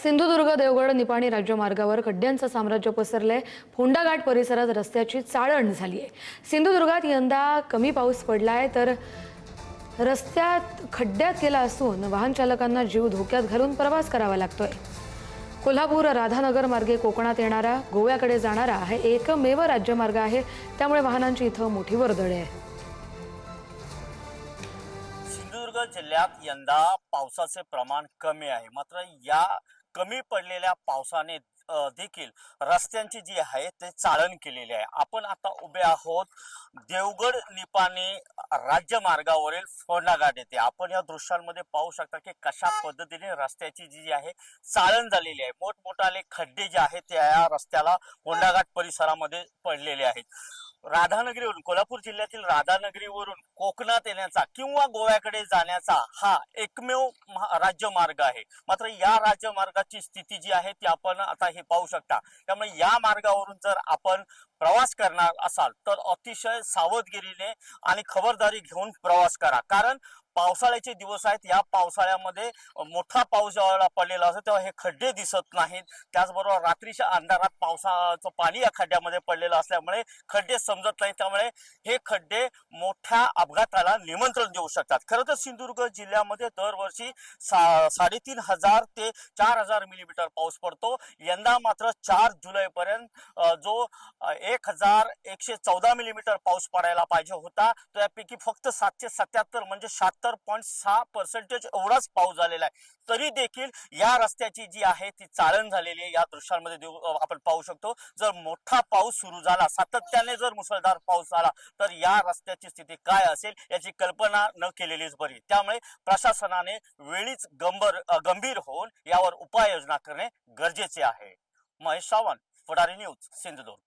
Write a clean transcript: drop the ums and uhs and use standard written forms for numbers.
सिंधुदुर्ग देवगड निपाणी राज्यमार्गावर खड्ड्यांचं साम्राज्य पसरलंय। फोंडाघाट परिसरात रस्त्याची चाळण झाली आहे। सिंधुदुर्गात यंदा कमी पाऊस पडलाय तर रस्त्यात खड्ड्यात गेला असून वाहन चालकांना जीव धोक्यात घालून प्रवास करावा लागतोय। कोल्हापूर राधानगर मार्गे कोकणात येणारा गोव्याकडे जाणारा हा एकमेव राज्यमार्ग आहे, त्यामुळे वाहनांची इथं मोठी वर्दळ आहे। सिंधुदुर्ग जिल्ह्यात यंदा पावसाचे प्रमाण कमी आहे, मात्र या कमी पडलेल्या पावसाने देखील रस्त्यांची जी आहे ते चाळण केलेली आहे। आपण आता उभे आहोत देवगड निपाणी राज्यमार्गावरील फोंडाघाट येथे। आपण या दृश्यांमध्ये पाहू शकता की कशा पद्धतीने रस्त्याची जी आहे चाळण झालेली आहे। मोठमोठाले खड्डे जे आहेत ते या रस्त्याला फोंडाघाट परिसरामध्ये पडलेले आहेत। राधानगरीवरून कोल्हापूर जिल्ह्यातील राधानगरीवरून कोकणात येण्याचा किंवा गोव्याकडे जाण्याचा हा एकमेव राज्यमार्ग आहे। मात्र या राज्यमार्गाची स्थिती जी आहे ती आपण आता हे पाहू शकता। त्यामुळे या मार्गावरून जर आपण प्रवास करणार असाल तर अतिशय सावधगिरीने आणि खबरदारी घेऊन प्रवास करा, कारण पावसाळ्याचे दिवस आहेत। या पावसाळ्यामध्ये मोठा पाऊस जेव्हा पडलेला असतो तेव्हा हे खड्डे दिसत नाहीत। त्याचबरोबर रात्रीच्या अंधारात पावसाचं पाणी या खड्ड्यामध्ये पडलेलं असल्यामुळे खड्डे समजत नाही, त्यामुळे हे खड्डे मोठ्या अपघाताला निमंत्रण देऊ शकतात। खरं तर सिंधुदुर्ग जिल्ह्यामध्ये दरवर्षी 3,500 ते 4,000 मिलीमीटर पाऊस पडतो। यंदा मात्र 4 जुलै पर्यंत जो 1,114 मिलीमीटर पाऊस पडायला पाहिजे होता, त्यापैकी फक्त 777 म्हणजे 76.6% एवढाच पाऊस झालेला आहे। तरी देखील या रस्त्याची जी आहे ती चाळण झालेली आहे। या दृश्यांमध्ये आपण पाहू शकतो, जर मोठा पाऊस सुरू झाला, सातत्याने जर मुसळधार पाऊस झाला तर या रस्त्याची स्थिती काय असेल याची कल्पना न केलेलीच बरी। त्यामुळे प्रशासनाने वेळीच गंभीर होऊन यावर उपाययोजना करणे गरजेचे आहे। महेश सावंत, पुढारी न्यूज, सिंधुदुर्ग।